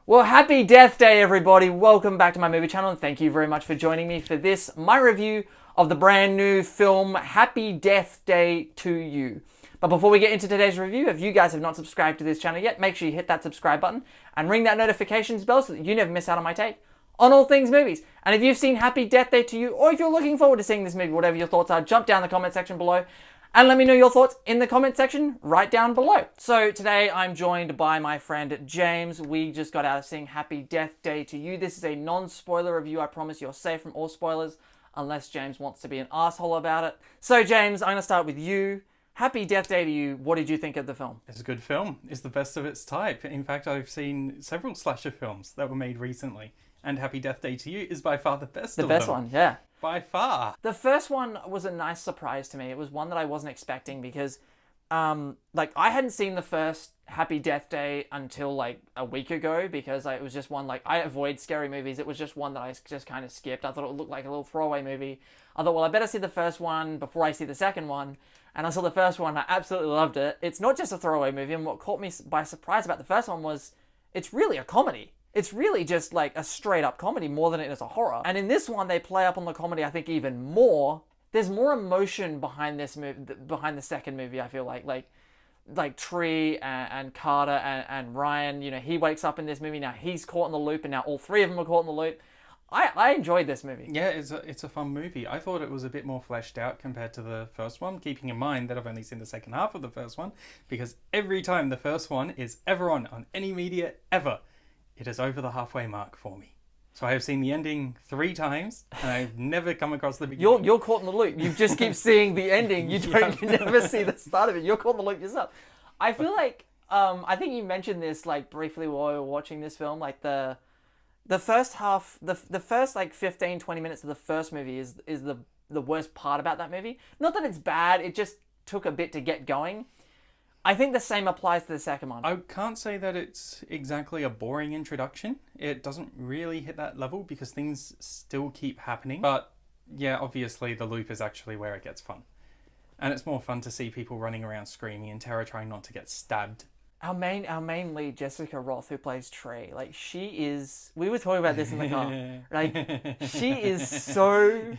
Well, happy Death Day, everybody. Welcome back to my movie channel, and thank you very much for joining me for this, my review of the brand new film, Happy Death Day to You. But before we get into today's review, if you guys have not subscribed to this channel yet, make sure you hit that subscribe button and ring that notifications bell so that you never miss out on my take on all things movies. And if you've seen Happy Death Day to You, or if you're looking forward to seeing this movie, whatever your thoughts are, jump down in the comment section below and let me know your thoughts in the comment section right down below. So today I'm joined by my friend James. We just got out of seeing Happy Death Day to You. This is a non-spoiler review. I promise you're safe from all spoilers, unless James wants to be an asshole about it. So James, I'm going to start with you. Happy Death Day to You. What did you think of the film? It's a good film. It's the best of its type. In fact, I've seen several slasher films that were made recently, and Happy Death Day to You is by far the best of them. The best one, yeah. By far. The first one was a nice surprise to me. It was one that I wasn't expecting because, I hadn't seen the first Happy Death Day until, a week ago because it was just one, I avoid scary movies. It was just one that I just kind of skipped. I thought it looked like a little throwaway movie. I thought, well, I better see the first one before I see the second one. And I saw the first one. I absolutely loved it. It's not just a throwaway movie. And what caught me by surprise about the first one was it's really a comedy. It's really just a straight up comedy more than it is a horror. And in this one, they play up on the comedy, I think, even more. There's more emotion behind this movie, behind the second movie, I feel like Tree and Carter and Ryan, he wakes up in this movie. Now he's caught in the loop and now all three of them are caught in the loop. I enjoyed this movie. Yeah, it's a fun movie. I thought it was a bit more fleshed out compared to the first one, keeping in mind that I've only seen the second half of the first one, because every time the first one is ever on any media ever, it is over the halfway mark for me. So I have seen the ending 3 times, and I've never come across the beginning. You're caught in the loop. You just keep seeing the ending. You never see the start of it. You're caught in the loop yourself. I feel like I think you mentioned this briefly while we were watching this film. The first half, the first 15, 20 minutes of the first movie is the worst part about that movie. Not that it's bad. It just took a bit to get going. I think the same applies to the second one. I can't say that it's exactly a boring introduction. It doesn't really hit that level because things still keep happening. But yeah, obviously the loop is actually where it gets fun. And it's more fun to see people running around screaming in terror trying not to get stabbed. Our main lead, Jessica Roth, who plays Tree, she is... We were talking about this in the car. She is so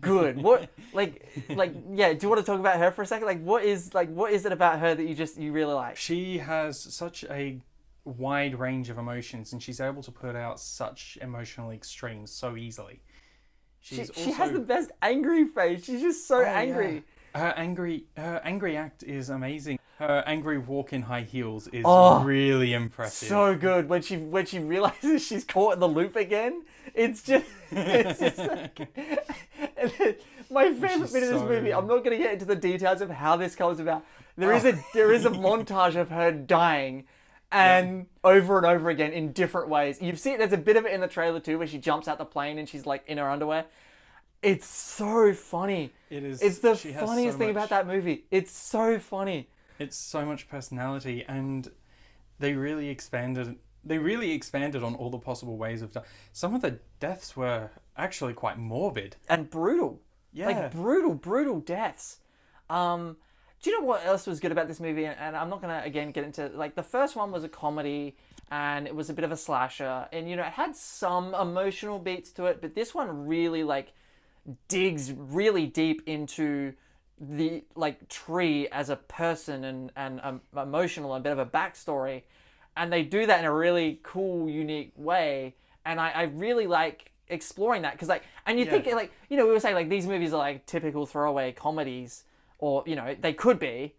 good. What, yeah, do you want to talk about her for a second? What is it about her that you really like? She has such a wide range of emotions, and she's able to put out such emotional extremes so easily. She has the best angry face. She's just so angry. Yeah. Her angry act is amazing. Her angry walk in high heels is really impressive. So good when she realizes she's caught in the loop again. It's just my favorite bit of this movie. I'm not going to get into the details of how this comes about. There is a montage of her dying, and over and over again in different ways. You've seen there's a bit of it in the trailer too, where she jumps out the plane and she's in her underwear. It's so funny. It is. It's the funniest thing about that movie. It's so funny. It's so much personality, and they really expanded on all the possible ways of death. Some of the deaths were actually quite morbid and brutal. Yeah, brutal deaths. Do you know what else was good about this movie? And I'm not gonna again get into the first one was a comedy and it was a bit of a slasher, and it had some emotional beats to it, but this one really digs really deep into the Tree as a person and emotional, a bit of a backstory, and they do that in a really cool, unique way, and I really like exploring that because and you think we were saying these movies are typical throwaway comedies, or they could be,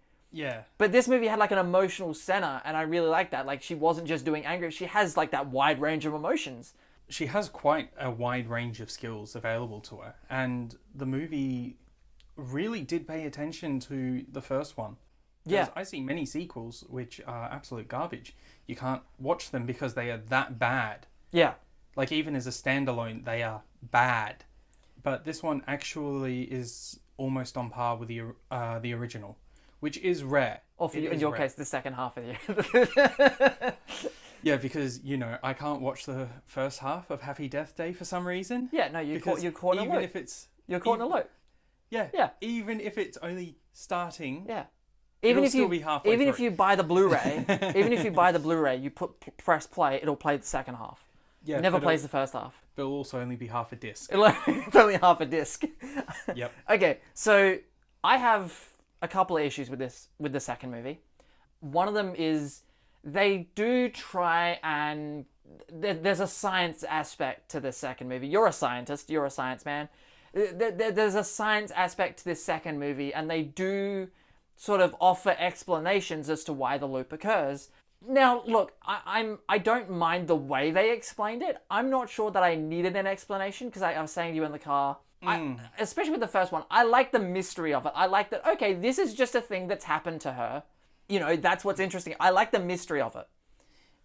but this movie had an emotional center, and I really like that. She wasn't just doing anger; she has that wide range of emotions. She has quite a wide range of skills available to her, and the movie really did pay attention to the first one. Yeah. I see many sequels which are absolute garbage. You can't watch them because they are that bad. Yeah. Even as a standalone, they are bad. But this one actually is almost on par with the original, which is rare. Or for you, in your case, the second half of the Yeah, because, I can't watch the first half of Happy Death Day for some reason. Yeah, no, you're caught in a loop. You're caught in a loop. Yeah. Even if it's only starting Even It'll if still you be halfway even if through. you buy the Blu-ray, even if you buy the Blu-ray, you press play, it'll play the second half. Yeah, It never but plays the first half. it'll also only be half a disc. It's only half a disc. Yep. Okay, so I have a couple of issues with the second movie. One of them is they do try and there's a science aspect to the second movie. You're a scientist, you're a science man. There's a science aspect to this second movie, and they do sort of offer explanations as to why the loop occurs. Now, look, I don't mind the way they explained it. I'm not sure that I needed an explanation, because I was saying to you in the car, especially with the first one, I like the mystery of it. I like that, okay, this is just a thing that's happened to her. You know, that's what's interesting. I like the mystery of it.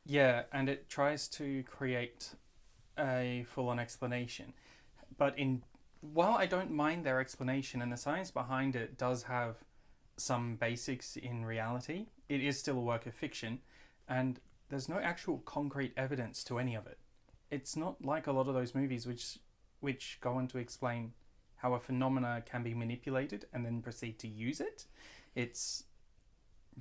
Yeah, and it tries to create a full-on explanation. But while I don't mind their explanation, and the science behind it does have some basics in reality, it is still a work of fiction, and there's no actual concrete evidence to any of it. It's not like a lot of those movies which go on to explain how a phenomena can be manipulated and then proceed to use it. It's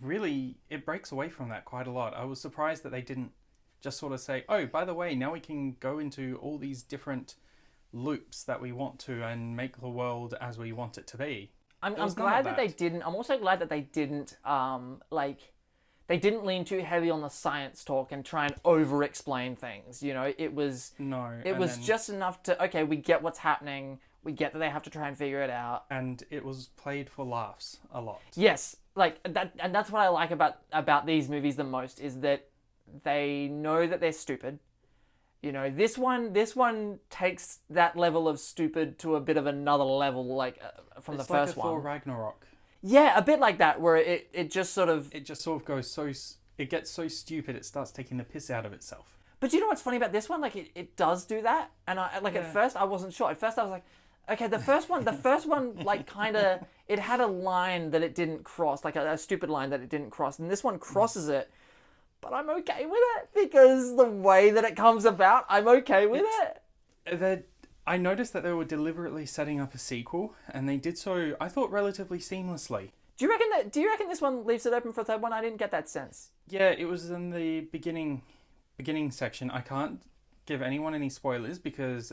really, it breaks away from that quite a lot. I was surprised that they didn't just sort of say, oh, by the way, now we can go into all these different loops that we want to and make the world as we want it to be. I'm glad that they didn't. I'm also glad that they didn't they didn't lean too heavy on the science talk and try and over-explain things. You know, it was just enough to, okay, we get what's happening. We get that they have to try and figure it out. And it was played for laughs a lot. Yes, like that, and that's what I like about these movies the most, is that they know that they're stupid. You know, this one takes that level of stupid to a bit of another level, like from the first one. It's like a Thor Ragnarok. Yeah, a bit like that, where it just sort of goes it gets so stupid it starts taking the piss out of itself. But you know what's funny about this one? Like it does do that, and at first I wasn't sure. At first I was like, okay, the first one like kind of, it had a line that it didn't cross, like a stupid line that it didn't cross, and this one crosses it. But I'm okay with it, because the way that it comes about, I'm okay with it. I noticed that they were deliberately setting up a sequel, and they did so, I thought, relatively seamlessly. Do you reckon this one leaves it open for a third one? I didn't get that sense. Yeah, it was in the beginning section. I can't give anyone any spoilers because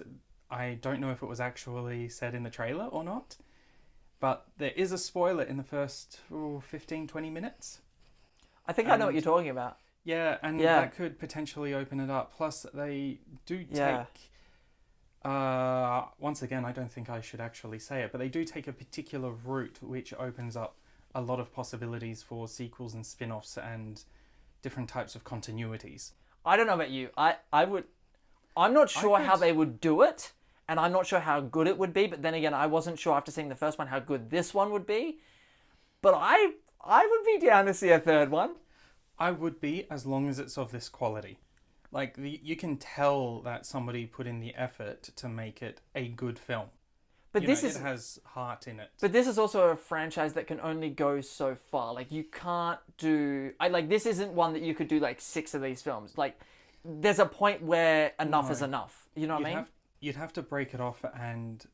I don't know if it was actually said in the trailer or not. But there is a spoiler in the first 15-20 minutes. I think I know what you're talking about. Yeah, and that could potentially open it up. Plus, they do take... once again, I don't think I should actually say it, but they do take a particular route which opens up a lot of possibilities for sequels and spin-offs and different types of continuities. I don't know about you. I'm not sure how they would do it, and I'm not sure how good it would be, but then again, I wasn't sure after seeing the first one how good this one would be. But I would be down to see a third one. I would be, as long as it's of this quality. Like, you can tell that somebody put in the effort to make it a good film. But it has heart in it. But this is also a franchise that can only go so far. Like, you can't do... this isn't one that you could do, 6 of these films. Like, there's a point where enough is enough. You know what I mean? You'd have to break it off and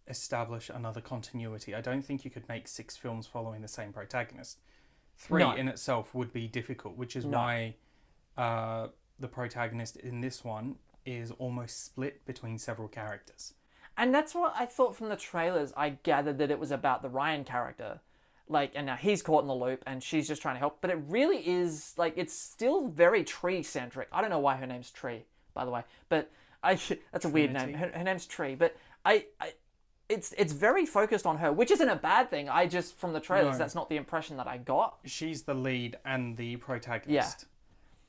establish another continuity. I don't think you could make 6 films following the same protagonist. 3 in itself would be difficult, which is why the protagonist in this one is almost split between several characters. And that's what I thought from the trailers. I gathered that it was about the Ryan character. And now he's caught in the loop and she's just trying to help. But it really is, it's still very Tree-centric. I don't know why her name's Tree, by the way. But that's a weird name. Her name's Tree. But it's very focused on her, which isn't a bad thing. From the trailers, that's not the impression that I got. She's the lead and the protagonist. Yeah.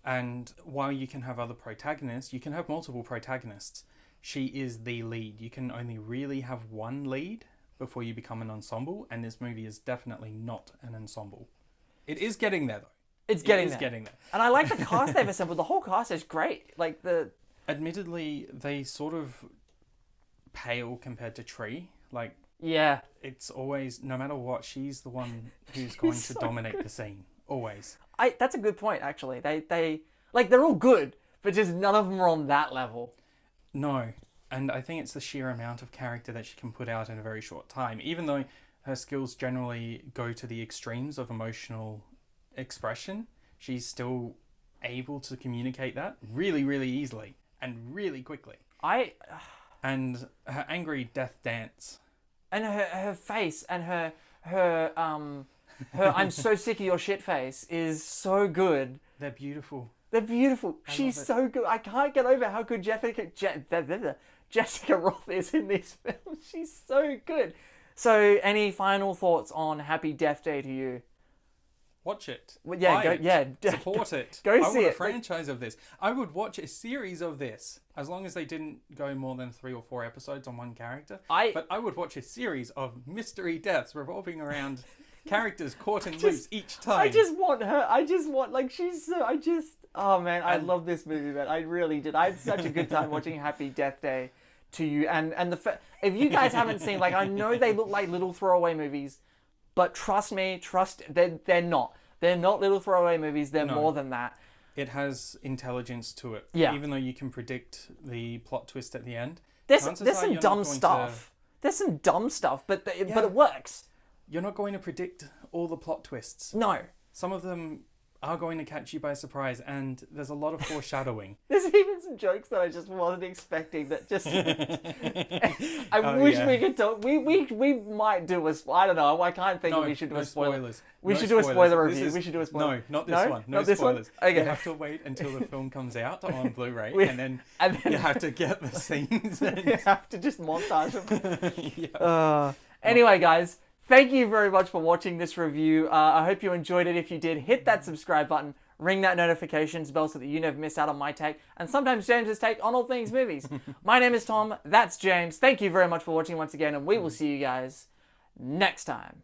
And while you can have other protagonists, you can have multiple protagonists. She is the lead. You can only really have one lead before you become an ensemble, and this movie is definitely not an ensemble. It is getting there, though. It's getting there. And I like the cast they've assembled. The whole cast is great. Admittedly, they sort of pale compared to Tree. Yeah. It's always, no matter what, she's the one who's going to dominate the scene. Always. That's a good point, actually. They're all good, but just none of them are on that level. No. And I think it's the sheer amount of character that she can put out in a very short time. Even though her skills generally go to the extremes of emotional expression, she's still able to communicate that really, really easily and really quickly. And her angry death dance. And her face and her I'm so sick of your shit face is so good. They're beautiful. They're beautiful. She's so good. I can't get over how good Jessica Roth is in this film. She's so good. So, any final thoughts on Happy Death Day to you? Watch it. Well, yeah, Buy go, it. yeah. Support it. Go I see want it. a franchise of this. I would watch a series of this, as long as they didn't go more than 3 or 4 episodes on one character. But I would watch a series of mystery deaths revolving around characters caught in loops each time. I just want her. I just want, like, she's so, oh man, I love this movie, man. I really did. I had such a good time watching Happy Death Day to you. And if you guys haven't seen, like, I know they look like little throwaway movies, but trust me, they're not. They're not little throwaway movies. They're more than that. It has intelligence to it. Yeah. Even though you can predict the plot twist at the end. There's some dumb stuff. There's some dumb stuff, but it works. You're not going to predict all the plot twists. No. Some of them are going to catch you by surprise, and there's a lot of foreshadowing. There's even some jokes that I just wasn't expecting that just... I wish we could talk... We might do a... I don't know. I can't think we should do a spoiler. Spoilers. We should do a spoiler review. We should do a spoiler. No, not this one. No spoilers. Okay. You have to wait until the film comes out on Blu-ray, and then you have to get the scenes. You have to just montage them. Anyway, guys... Thank you very much for watching this review. I hope you enjoyed it. If you did, hit that subscribe button, ring that notifications bell so that you never miss out on my take, and sometimes James's take on all things movies. My name is Tom, that's James. Thank you very much for watching once again, and we will see you guys next time.